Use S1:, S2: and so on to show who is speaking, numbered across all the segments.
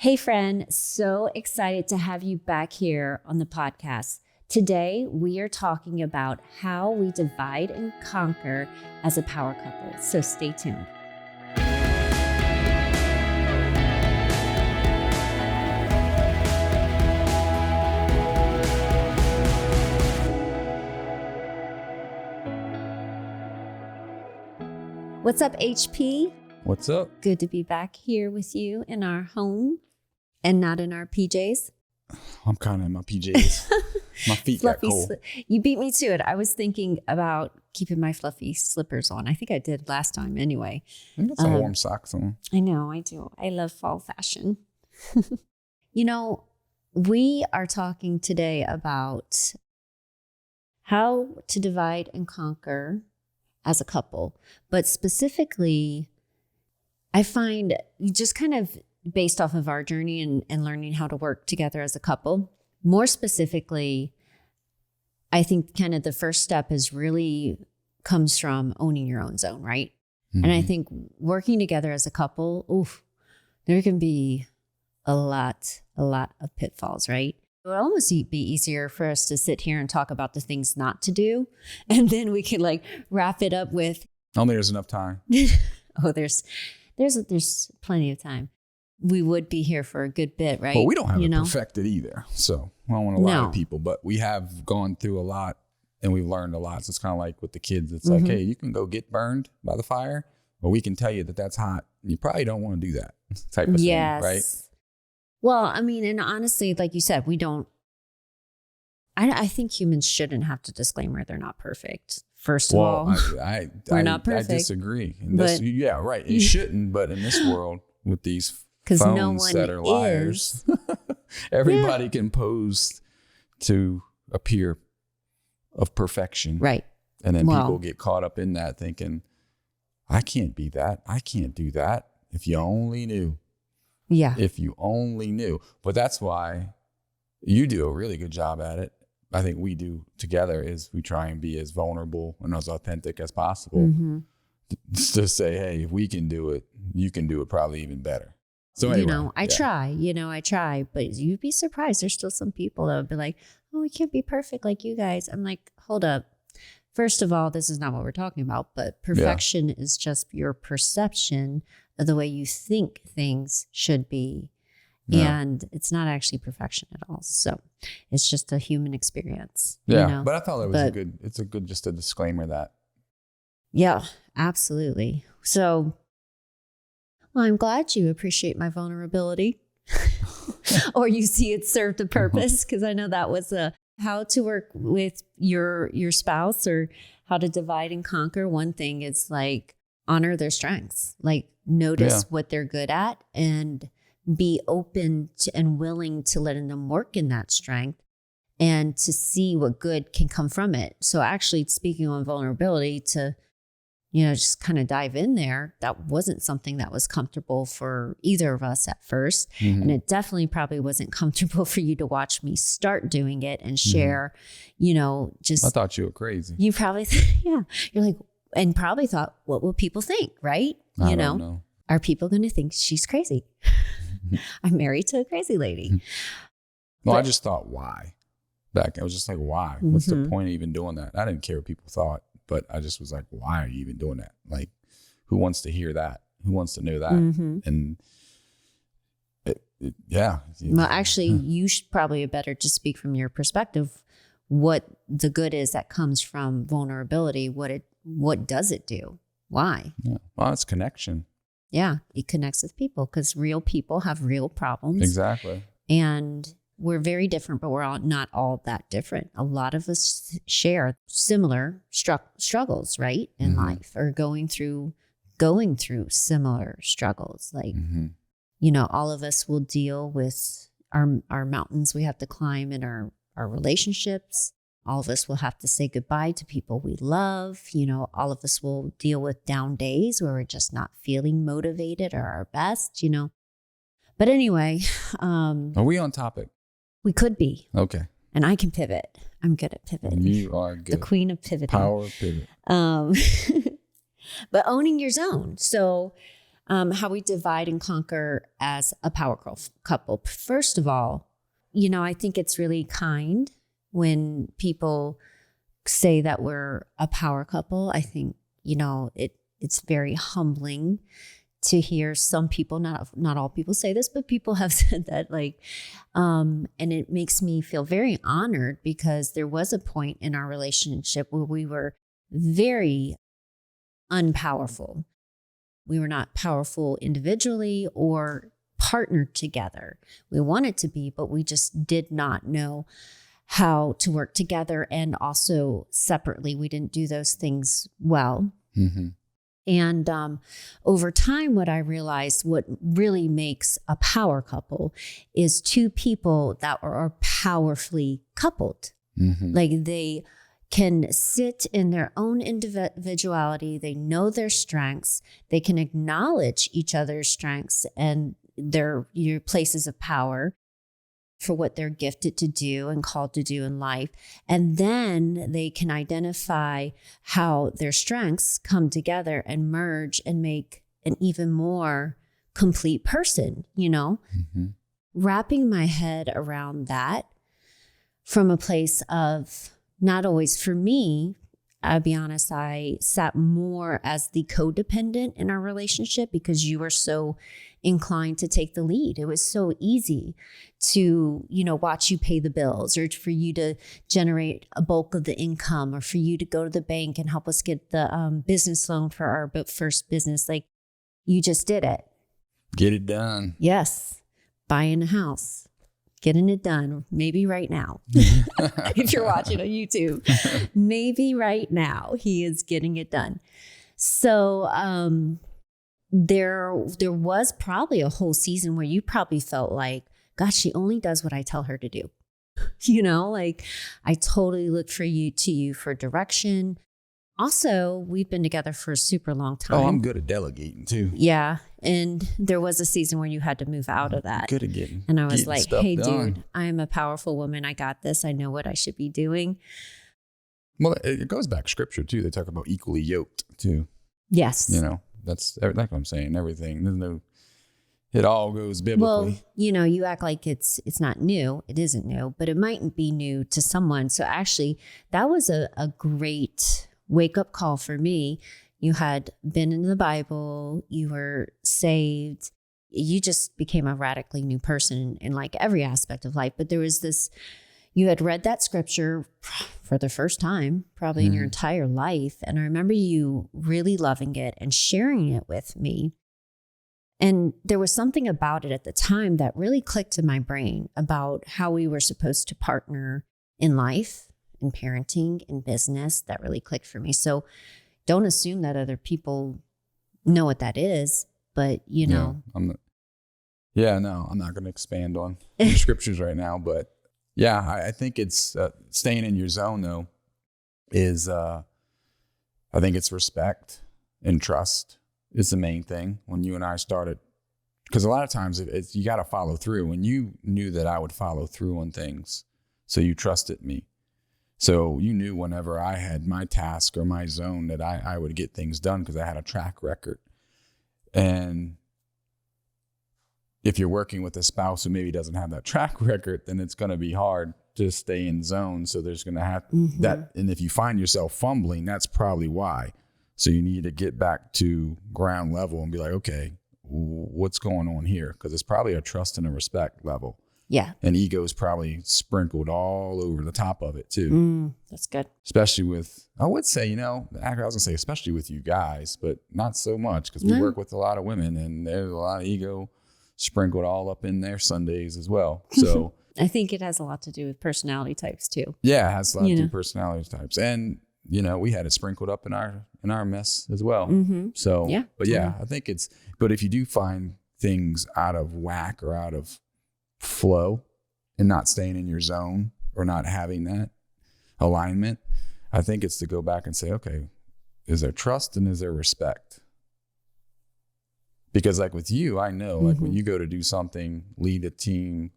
S1: Hey, friend, so excited to have you back here on the podcast. Today, we are talking about how we divide and conquer as a power couple. So stay tuned. What's up, HP?
S2: What's up?
S1: Good to be back here with you in our home and not in our PJs.
S2: I'm kind of in my PJs. My feet got cold.
S1: You beat me to it. I was thinking about keeping my fluffy slippers on. I think I did last time anyway.
S2: I got some warm socks on.
S1: I know, I do. I love fall fashion. We are talking today about how to divide and conquer as a couple. But specifically, I find just kind of based off of our journey and learning how to work together as a couple, more specifically, I think kind of the first step is really comes from owning your own zone, right? Mm-hmm. And I think working together as a couple, there can be a lot of pitfalls, right? It would almost be easier for us to sit here and talk about the things not to do. And then we can wrap it up with.
S2: Only there's enough time.
S1: There's plenty of time. We would be here for a good bit, right?
S2: Well, we don't have it perfected either. So I don't want to lie to people, but we have gone through a lot and we've learned a lot. So it's kind of like with the kids. It's like, hey, you can go get burned by the fire, but we can tell you that that's hot. You probably don't want to do that type of thing, right?
S1: Well, I mean, and honestly, like you said, we don't, I think humans shouldn't have to disclaimer they're not perfect. First of all, we're not perfect.
S2: I disagree. Right. It shouldn't, but in this world with these phones that are liars, everybody can pose to appear of perfection.
S1: Right.
S2: And then people get caught up in that thinking, I can't be that. I can't do that. If you only knew.
S1: Yeah.
S2: If you only knew. But that's why you do a really good job at it. I think we do together is we try and be as vulnerable and as authentic as possible to say, hey, if we can do it, you can do it probably even better. So anyway,
S1: I try, but you'd be surprised. There's still some people that would be like, oh, we can't be perfect like you guys. I'm like, hold up. First of all, this is not what we're talking about, but perfection is just your perception of the way you think things should be. Yeah. And it's not actually perfection at all. So it's just a human experience.
S2: Yeah. But I thought it was it's just a disclaimer that.
S1: Yeah, absolutely. So, well, I'm glad you appreciate my vulnerability or you see it served a purpose, because I know that was how to work with your spouse or how to divide and conquer. One thing is honor their strengths, notice what they're good at and be open to and willing to letting them work in that strength and to see what good can come from it. So actually, speaking on vulnerability, to just kind of dive in there, that wasn't something that was comfortable for either of us at first. Mm-hmm. And it definitely probably wasn't comfortable for you to watch me start doing it and share, I
S2: thought you were crazy.
S1: You probably, you're like, and probably thought, what will people think, right?
S2: I don't know.
S1: Are people going to think she's crazy? I'm married to a crazy lady.
S2: No, I just thought, why? I was just like, why? What's the point of even doing that? I didn't care what people thought, but I just was like, why are you even doing that? Like, who wants to hear that? Who wants to know that? And
S1: Well, actually, you should probably better just speak from your perspective. What the good is that comes from vulnerability. What does it do? Why?
S2: Yeah. Well, it's connection.
S1: Yeah, it connects with people because real people have real problems.
S2: Exactly.
S1: And we're very different, but we're not all that different. A lot of us share similar struggles, right, in life, or going through similar struggles. All of us will deal with our mountains we have to climb in our relationships. All of us will have to say goodbye to people we love. All of us will deal with down days where we're just not feeling motivated or our best, But anyway.
S2: Are we on topic?
S1: We could be.
S2: Okay.
S1: And I can pivot. I'm good at pivoting.
S2: You are good.
S1: The queen of pivoting.
S2: Power of pivot.
S1: But owning your zone. So how we divide and conquer as a power couple. First of all, I think it's really kind when people say that we're a power couple. I think, it's very humbling to hear some people, not all people say this, but people have said that, and it makes me feel very honored, because there was a point in our relationship where we were very unpowerful. We were not powerful individually or partnered together. We wanted to be, but we just did not know how to work together, and also separately. We didn't do those things well.
S2: Mm-hmm.
S1: And over time, what I realized, what really makes a power couple is two people that are powerfully coupled.
S2: Mm-hmm.
S1: Like, they can sit in their own individuality. They know their strengths. They can acknowledge each other's strengths and your places of power for what they're gifted to do and called to do in life. And then they can identify how their strengths come together and merge and make an even more complete person,
S2: Mm-hmm.
S1: Wrapping my head around that from a place of, not always for me, I'll be honest, I sat more as the codependent in our relationship, because you were so inclined to take the lead. It was so easy to, watch you pay the bills, or for you to generate a bulk of the income, or for you to go to the bank and help us get the business loan for our first business. Like, you just did it.
S2: Get it done.
S1: Yes. Buying a house. Getting it done, maybe right now. If you're watching on YouTube, maybe right now he is getting it done. So there was probably a whole season where you probably felt like, gosh, she only does what I tell her to do. I totally look to you for direction. Also, we've been together for a super long time.
S2: Oh, I'm good at delegating too.
S1: Yeah. And there was a season where you had to move out of that.
S2: Good at getting.
S1: And I was like, hey,
S2: done.
S1: dude, I am a powerful woman. I got this. I know what I should be doing.
S2: Well, it goes back to scripture too. They talk about equally yoked too.
S1: Yes.
S2: That's what I'm saying. Everything. It all goes biblically.
S1: Well, you act like it's not new. It isn't new, but it might be new to someone. So actually, that was a great wake-up call for me. You had been in the Bible, you were saved, you just became a radically new person in like every aspect of life. But there was this, you had read that scripture for the first time, probably in your entire life. And I remember you really loving it and sharing it with me. And there was something about it at the time that really clicked in my brain about how we were supposed to partner in life, in parenting, in business. That really clicked for me. So don't assume that other people know what that is, but
S2: I'm not going to expand on the scriptures right now, but yeah, I think it's staying in your zone though is, I think it's respect and trust is the main thing. When you and I started, because a lot of times you got to follow through, and you knew that I would follow through on things. So you trusted me. So you knew whenever I had my task or my zone that I would get things done, because I had a track record. And if you're working with a spouse who maybe doesn't have that track record, then it's going to be hard to stay in zone. So there's going to have that. And if you find yourself fumbling, that's probably why. So you need to get back to ground level and be like, okay, what's going on here? Because it's probably a trust and a respect level.
S1: Yeah.
S2: And ego is probably sprinkled all over the top of it too.
S1: That's good.
S2: Especially with, I would say, I was going to say, especially with you guys, but not so much, because we work with a lot of women and there's a lot of ego sprinkled all up in their Sundays as well. So
S1: I think it has a lot to do with personality types too.
S2: Yeah, it has a lot to do with personality types. And, we had it sprinkled up in our mess as well. So,
S1: yeah.
S2: But yeah, I think but if you do find things out of whack or out of flow and not staying in your zone or not having that alignment, I think it's to go back and say, okay, is there trust and is there respect? Because like with you, I know like when you go to do something, lead a team,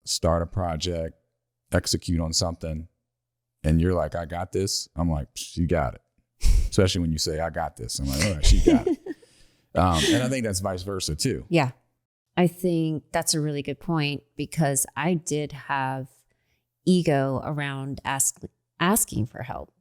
S2: start a project, execute on something, and you're like, I got this. I'm like, you got it. Especially when you say, I got this. I'm like, all right, she got it. And I think that's vice versa too.
S1: Yeah. I think that's a really good point because I did have ego around asking for help.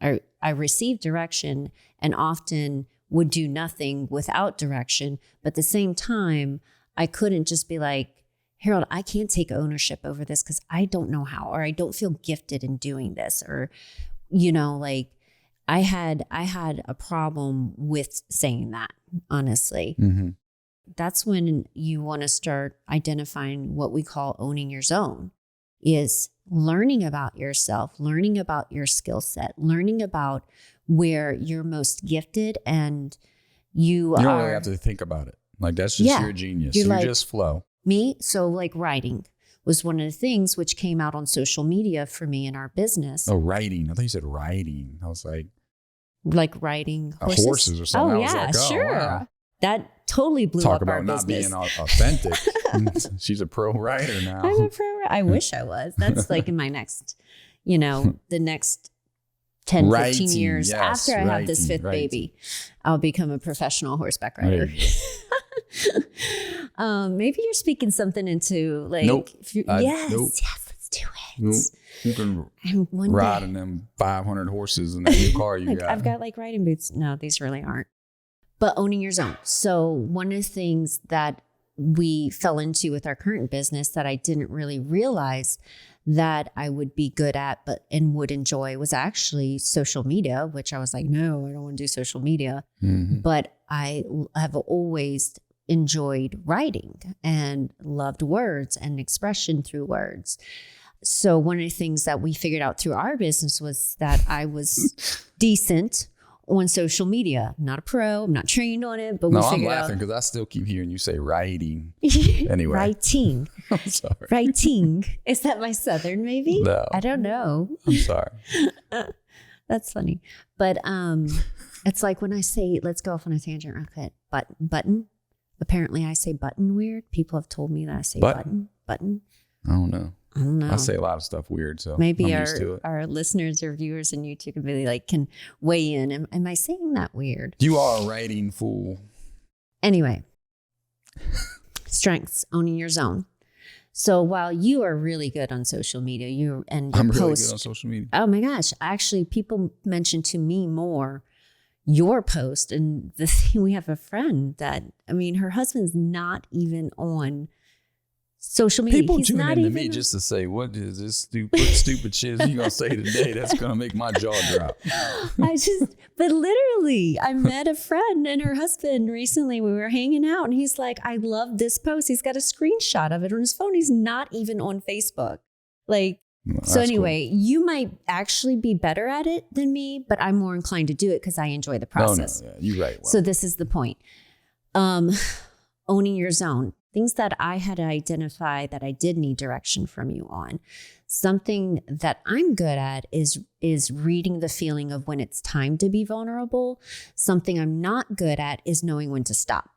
S1: I received direction and often would do nothing without direction. But at the same time, I couldn't just be like, Harold, I can't take ownership over this because I don't know how, or I don't feel gifted in doing this. Or, like I had a problem with saying that, honestly.
S2: Mm-hmm.
S1: That's when you want to start identifying what we call owning your zone, is learning about yourself, learning about your skill set, learning about where you're most gifted, and you
S2: don't really have to think about it. Like that's just your genius. You just flow.
S1: Me. So like writing was one of the things which came out on social media for me in our business.
S2: Oh, writing. I thought you said riding. I was like
S1: riding horses
S2: or something.
S1: Oh, yeah, sure.
S2: Wow.
S1: That totally blew
S2: Talk
S1: up our
S2: about
S1: business.
S2: not being authentic. She's a pro writer now.
S1: I'm a pro writer. I wish I was. That's like in my next, the next 10, 15 years after I have this fifth baby, I'll become a professional horseback rider. Maybe you're speaking something into like,
S2: nope.
S1: Yes, let's do it.
S2: Nope. You can ride in them 500 horses in that new car you got.
S1: I've got like riding boots. No, these really aren't. But owning your zone. So one of the things that we fell into with our current business that I didn't really realize that I would be good at and would enjoy was actually social media, which I was like, no, I don't want to do social media. Mm-hmm. But I have always enjoyed writing and loved words and expression through words. So one of the things that we figured out through our business was that I was decent on social media. I'm not a pro. I'm not trained on it, but we figured out. No, I'm laughing
S2: because I still keep hearing you say writing. Anyway.
S1: Writing.
S2: I'm sorry.
S1: Writing. Is that my Southern maybe?
S2: No.
S1: I don't know.
S2: I'm sorry.
S1: That's funny. But it's like when I say, let's go off on a tangent real quick. Button. Apparently I say button weird. People have told me that I say button.
S2: I don't know.
S1: I don't know.
S2: I say a lot of stuff weird, so
S1: maybe
S2: I'm used to it.
S1: Our listeners or viewers on YouTube can really can weigh in. Am I saying that weird?
S2: You are a writing fool.
S1: Anyway, strengths, owning your zone. So while you are really good on social media, I'm really good
S2: on social media.
S1: Oh my gosh! Actually, people mention to me more your post, and the thing, we have a friend that her husband's not even on social media.
S2: People tune in to me just to say, what is this stupid shit you gonna say today that's gonna make my jaw drop?
S1: But literally, I met a friend and her husband recently. We were hanging out and he's like, I love this post. He's got a screenshot of it on his phone. He's not even on Facebook. So anyway, cool. You might actually be better at it than me, but I'm more inclined to do it because I enjoy the process.
S2: Oh, no, yeah, you're right.
S1: So this is the point. Owning your zone. Things that I had to identify that I did need direction from you on. Something that I'm good at is reading the feeling of when it's time to be vulnerable. Something I'm not good at is knowing when to stop.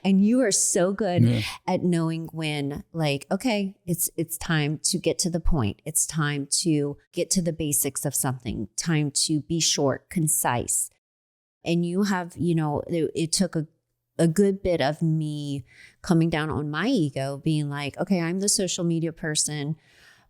S1: And you are so good at knowing when, okay, it's time to get to the point. It's time to get to the basics of something. Time to be short, concise. And you have, it took a good bit of me coming down on my ego, being like, okay, I'm the social media person.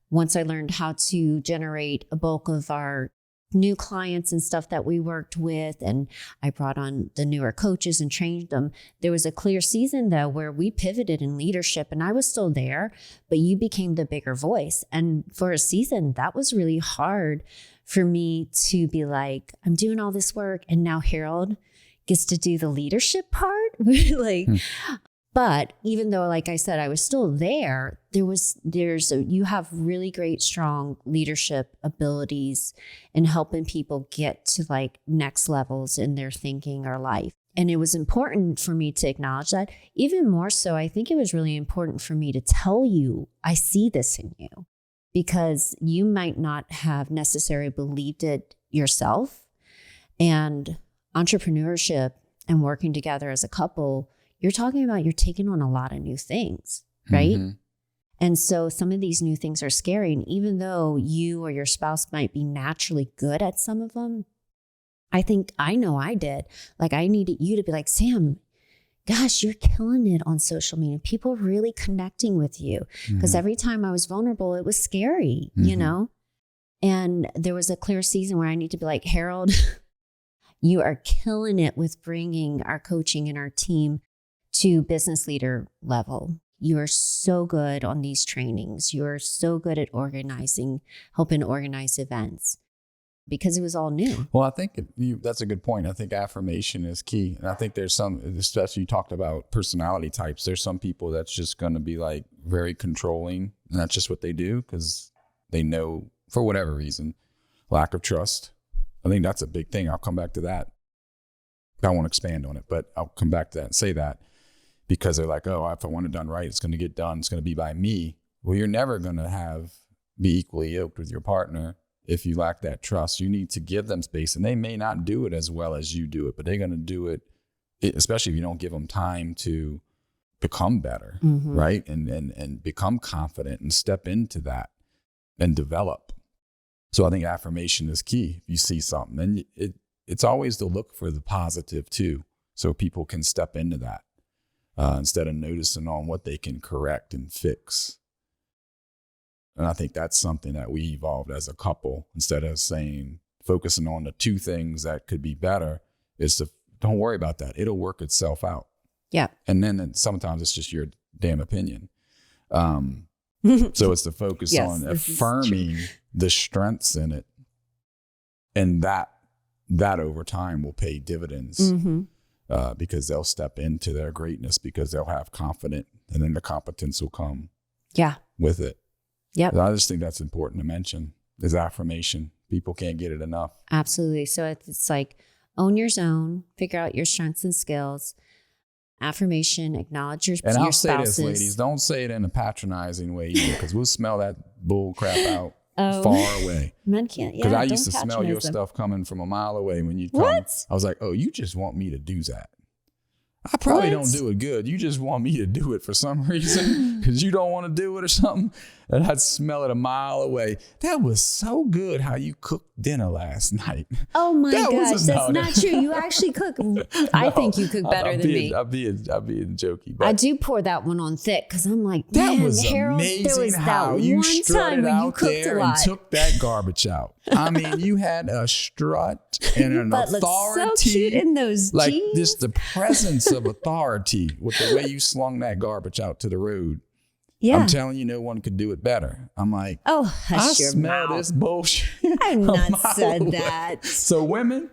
S1: Once I learned how to generate a bulk of our new clients and stuff that we worked with, and I brought on the newer coaches and trained them, there was a clear season though where we pivoted in leadership, and I was still there, but you became the bigger voice. And for a season, that was really hard for me to be like, I'm doing all this work and now Harold gets to do the leadership part. But even though, like I said, I was still there, you have really great, strong leadership abilities in helping people get to next levels in their thinking or life. And it was important for me to acknowledge that. Even more so, I think it was really important for me to tell you, I see this in you, because you might not have necessarily believed it yourself. And entrepreneurship and working together as a couple, you're talking about you're taking on a lot of new things, right? Mm-hmm. And so some of these new things are scary. And even though you or your spouse might be naturally good at some of them, I know I did. Like, I needed you to be like, Sam, gosh, you're killing it on social media. People are really connecting with you. Because every time I was vulnerable, it was scary, you know? And there was a clear season where I need to be like, Harold, you are killing it with bringing our coaching and our team to business leader level. You are so good on these trainings. You are so good at helping organize events, because it was all new.
S2: Well, I think that's a good point. I think affirmation is key. And I think there's some, especially you talked about personality types. There's some people that's just going to be like very controlling, and that's just what they do because they know, for whatever reason, lack of trust. I think that's a big thing. I'll come back to that. I won't expand on it, but I'll come back to that and say that, because they're like, oh, if I want it done right, it's going to get done. It's going to be by me. Well, you're never going to be equally yoked with your partner if you lack that trust. You need to give them space, and they may not do it as well as you do it, but they're going to do it, especially if you don't give them time to become better, right? And become confident and step into that and develop. So I think affirmation is key. If you see something, and it's always to look for the positive too, so people can step into that instead of noticing on what they can correct and fix. And I think that's something that we evolved as a couple. Instead of focusing on the two things that could be better, is to don't worry about that. It'll work itself out.
S1: Yeah.
S2: And then sometimes it's just your damn opinion. So it's to focus on affirming the strengths in it. And that over time will pay dividends because they'll step into their greatness because they'll have confidence, and then the competence will come with it.
S1: Yep.
S2: I just think that's important to mention is affirmation. People can't get it enough.
S1: Absolutely. So it's like own your zone, figure out your strengths and skills. Affirmation, acknowledge your spouses.
S2: And I'll say this, ladies, don't say it in a patronizing way either, because we'll smell that bull crap out far away.
S1: Men can't.
S2: Because I used to smell your stuff coming from a mile away when you come.
S1: What?
S2: I was like, oh, you just want me to do that. I probably don't do it good. You just want me to do it for some reason because you don't want to do it or something. And I'd smell it a mile away. That was so good how you cooked dinner last night.
S1: Oh my gosh, that's not true. You actually cook. I think you cook better than me.
S2: I'll be jokey. But
S1: I do pour that one on thick because I'm like,
S2: that
S1: man,
S2: was
S1: Harold,
S2: amazing
S1: there was
S2: how
S1: that
S2: you
S1: one
S2: strutted
S1: time when you
S2: out
S1: cooked
S2: there
S1: a lot.
S2: and took that garbage out. I mean, you had a strut and an authority.
S1: So cute in those
S2: like
S1: jeans.
S2: just the presence of authority with the way you slung that garbage out to the road.
S1: Yeah.
S2: I'm telling you, no one could do it better. I'm like,
S1: oh, hush your
S2: smell
S1: mouth.
S2: this bullshit.
S1: I've not said that.
S2: So women,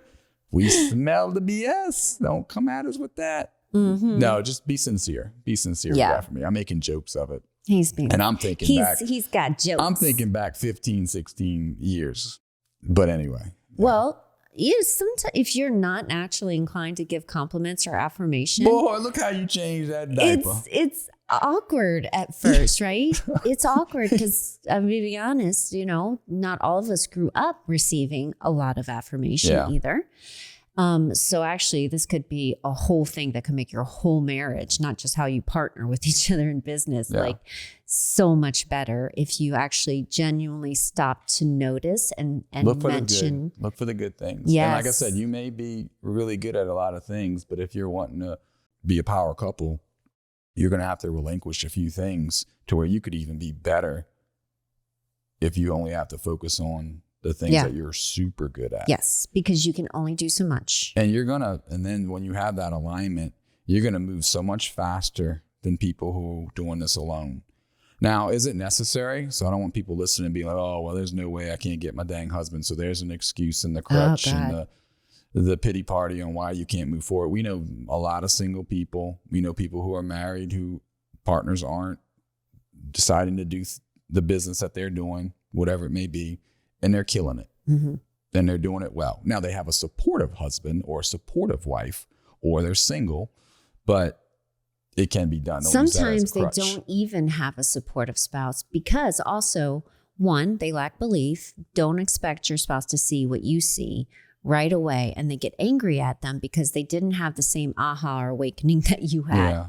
S2: we smell the BS. Don't come at us with that. No, just be sincere. Be sincere with that for me. I'm making jokes of it. And I'm thinking back.
S1: He's got jokes.
S2: I'm thinking back 15, 16 years. But anyway.
S1: Well, sometimes if you're not naturally inclined to give compliments or affirmation.
S2: Boy, look how you changed that diaper.
S1: It's awkward at first, right? It's awkward because, I'm going to be honest, not all of us grew up receiving a lot of affirmation either. So actually, this could be a whole thing that could make your whole marriage, not just how you partner with each other in business, like so much better if you actually genuinely stop to notice and mention.
S2: Look for the good things.
S1: Yes.
S2: And like I said, you may be really good at a lot of things, but if you're wanting to be a power couple, you're going to have to relinquish a few things to where you could even be better if you only have to focus on the things that you're super good at.
S1: Yes, because you can only do so much.
S2: And and then when you have that alignment, you're going to move so much faster than people who are doing this alone. Now, is it necessary? So I don't want people listening and be like, oh, well, there's no way I can't get my dang husband. So there's an excuse and the crutch and the pity party on why you can't move forward. We know a lot of single people. We know people who are married who partners aren't deciding to do the business that they're doing, whatever it may be, and they're killing it. And they're doing it well. Now they have a supportive husband or a supportive wife, or they're single, but it can be done.
S1: Sometimes they don't even have a supportive spouse because also, one, they lack belief. Don't expect your spouse to see what you see right away. And they get angry at them because they didn't have the same aha or awakening that you had.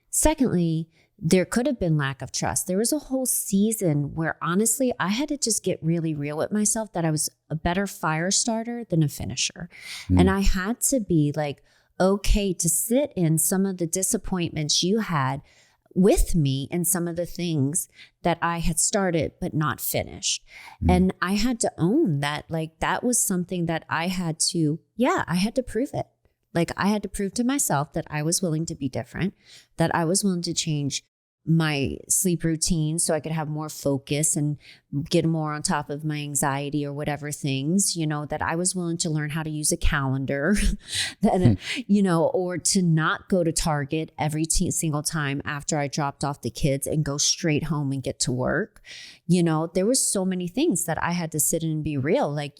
S1: Secondly, there could have been lack of trust. There was a whole season where honestly, I had to just get really real with myself that I was a better fire starter than a finisher. And I had to be like, okay, to sit in some of the disappointments you had with me and some of the things that I had started but not finished. And I had to own that, like, that was something that I had to prove it. Like, I had to prove to myself that I was willing to be different, that I was willing to change my sleep routine so I could have more focus and get more on top of my anxiety or whatever things, that I was willing to learn how to use a calendar, that, or to not go to Target every single time after I dropped off the kids and go straight home and get to work. There was so many things that I had to sit in and be real. Like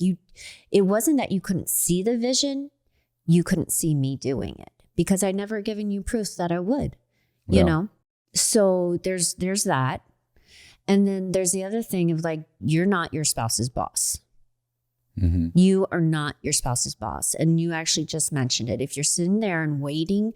S1: it wasn't that you couldn't see the vision. You couldn't see me doing it because I'd never given you proof that I would, you know? So there's that. And then there's the other thing of like, you're not your spouse's boss. You are not your spouse's boss. And you actually just mentioned it. If you're sitting there and waiting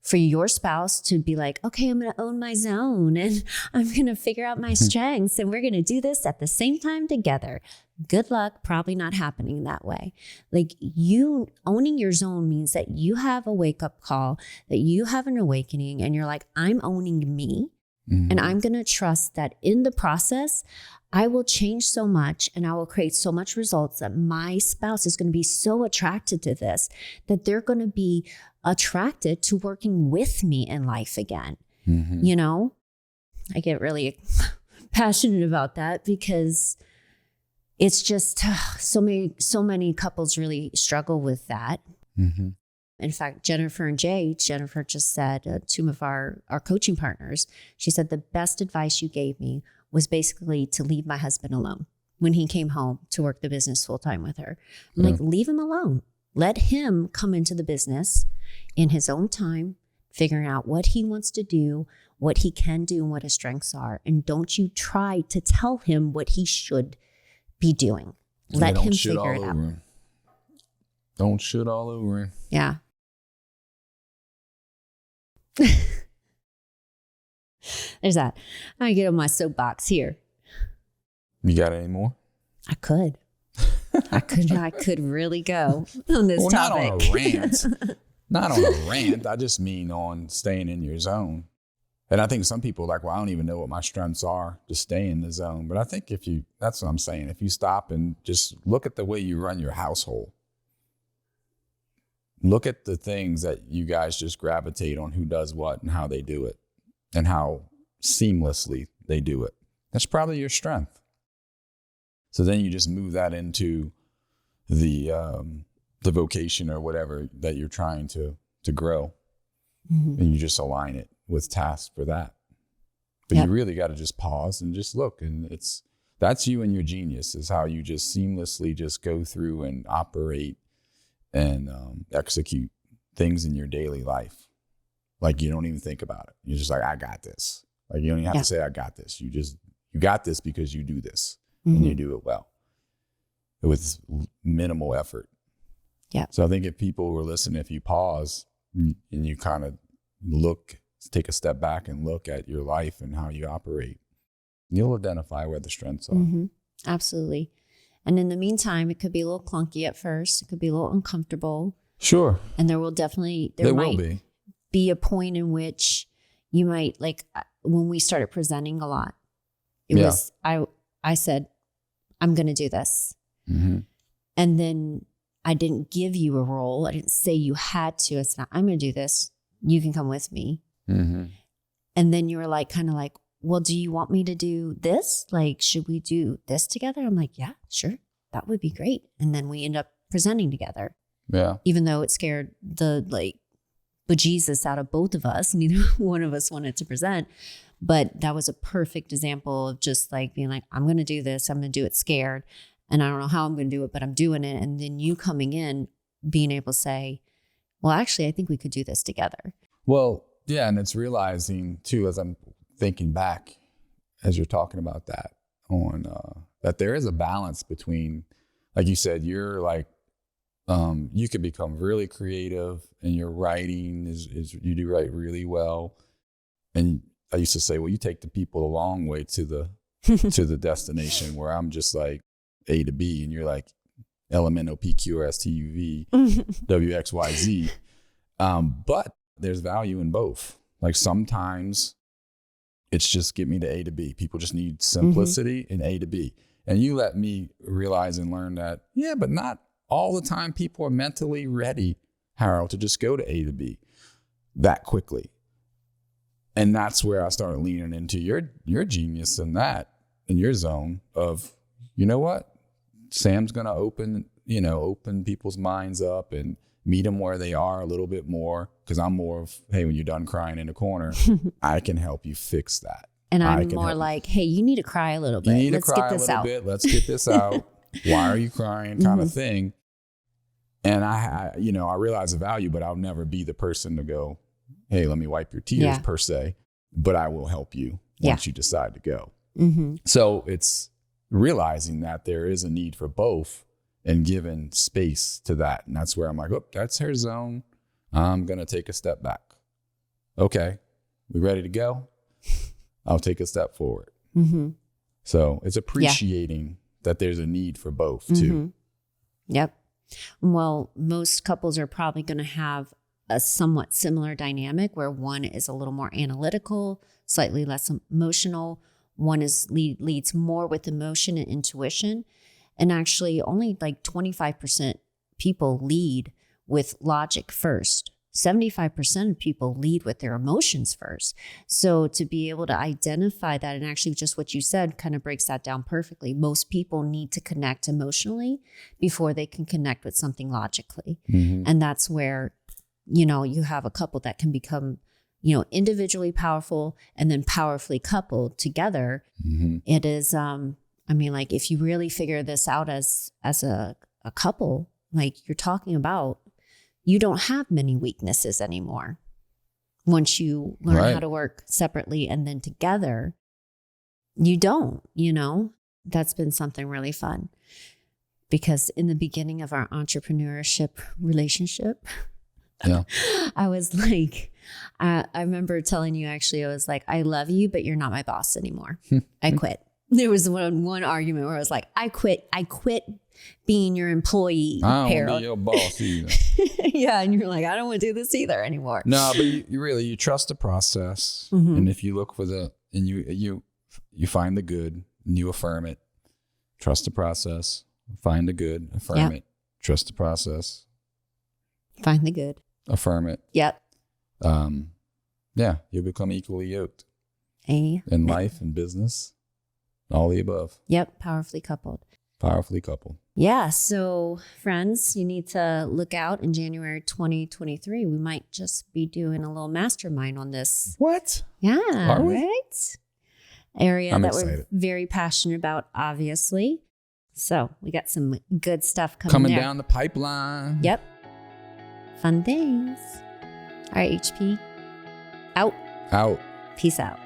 S1: for your spouse to be like, okay, I'm going to own my zone and I'm going to figure out my strengths and we're going to do this at the same time together. Good luck, probably not happening that way. Like, you owning your zone means that you have a wake up call, that you have an awakening and you're like, I'm owning me and I'm going to trust that in the process, I will change so much and I will create so much results that my spouse is going to be so attracted to this, that they're going to be attracted to working with me in life again. I get really passionate about that because it's just so many couples really struggle with that. In fact, Jennifer just said, two of our coaching partners, she said, the best advice you gave me was basically to leave my husband alone when he came home to work the business full time with her. I'm like, leave him alone. Let him come into the business in his own time, figuring out what he wants to do, what he can do, and what his strengths are. And don't you try to tell him what he should be doing. Let him figure it out.
S2: Don't shit all over him.
S1: Yeah. There's that. I get on my soapbox here.
S2: You got any more?
S1: I could really go on this topic.
S2: Not on a rant. Not on a rant. I just mean on staying in your zone. And I think some people are like, well, I don't even know what my strengths are to stay in the zone. But I think that's what I'm saying. If you stop and just look at the way you run your household, look at the things that you guys just gravitate on, who does what and how they do it and how seamlessly they do it. That's probably your strength. So then you just move that into the vocation or whatever that you're trying to grow. And you just align it with tasks for that. But you really got to just pause and just look. And that's you and your genius, is how you just seamlessly just go through and operate and execute things in your daily life. Like, you don't even think about it. You're just like, I got this. Like, you don't even have to say, I got this. You got this because you do this and you do it well with minimal effort. Yeah. So I think if people were listening, if you pause and you kind of take a step back and look at your life and how you operate, you'll identify where the strengths are.
S1: Absolutely. And in the meantime, it could be a little clunky at first. It could be a little uncomfortable.
S2: Sure.
S1: And there will be a point in which you might, like when we started presenting a lot, I said, I'm going to do this. And then I didn't give you a role. I didn't say you had to. It's not, I'm going to do this. You can come with me. And then you were like, kind of like, well, do you want me to do this? Like, should we do this together? I'm like, yeah, sure. That would be great. And then we end up presenting together. Yeah. Even though it scared the bejesus out of both of us. Neither one of us wanted to present. But that was a perfect example of just like being like, I'm going to do this. I'm going to do it scared. And I don't know how I'm going to do it, but I'm doing it. And then you coming in, being able to say, well, actually, I think we could do this together.
S2: Well, yeah. And it's realizing too, as I'm thinking back, as you're talking about that, that there is a balance between, like you said, you're like, you could become really creative and your writing is you do write really well. And I used to say, well, you take the people a long way to the destination, where I'm just like A to B and you're like LMNOPQRSTUV WXYZ. But there's value in both. Like sometimes it's just get me to A to B. People just need simplicity and A to B. And you let me realize and learn that, yeah, but not all the time people are mentally ready, Harold, to just go to A to B that quickly. And that's where I started leaning into your genius in that, in your zone of, you know what? Sam's going to open people's minds up and meet them where they are a little bit more. Because I'm more of, hey, when you're done crying in the corner, I can help you fix that.
S1: And I'm more like, hey, you need to cry a little bit.
S2: You need to cry a little bit. Let's get this out. Why are you crying? Kind of thing. And I realize the value, but I'll never be the person to go, hey, let me wipe your tears per se, but I will help you once you decide to go. So it's realizing that there is a need for both and giving space to that. And that's where I'm like, oh, that's her zone. I'm going to take a step back. Okay, we ready to go? I'll take a step forward. So it's appreciating that there's a need for both too.
S1: Yep. Well, most couples are probably going to have a somewhat similar dynamic where one is a little more analytical, slightly less emotional. One leads more with emotion and intuition. And actually only like 25% people lead with logic first. 75% of people lead with their emotions first. So to be able to identify that, and actually just what you said kind of breaks that down perfectly. Most people need to connect emotionally before they can connect with something logically. And that's where, you have a couple that can become, individually powerful and then powerfully coupled together. It is, like if you really figure this out as a couple, like you're talking about, you don't have many weaknesses anymore. Once you learn how to work separately and then together, you don't, that's been something really fun. Because in the beginning of our entrepreneurship relationship, I was like, I remember telling you actually, I was like, I love you, but you're not my boss anymore. I quit. There was one argument where I was like, I quit being your employee.
S2: I don't want to be your boss either.
S1: Yeah. And you're like, I don't want to do this either anymore.
S2: No, but you trust the process. And if you look for and you find the good and you affirm it, trust the process, find the good, affirm it, trust the process.
S1: Find the good.
S2: Affirm it.
S1: Yep.
S2: You'll become equally yoked. In life and business, all the above.
S1: Yep. Powerfully coupled. Yeah. So friends, you need to look out in January 2023. We might just be doing a little mastermind on this.
S2: What?
S1: Yeah.
S2: Are we?
S1: Right? Area
S2: I'm
S1: that
S2: excited.
S1: We're very passionate about, obviously. So we got some good stuff coming there.
S2: Down the pipeline.
S1: Yep. Fun things. All right, HP. Out.
S2: Out.
S1: Peace out.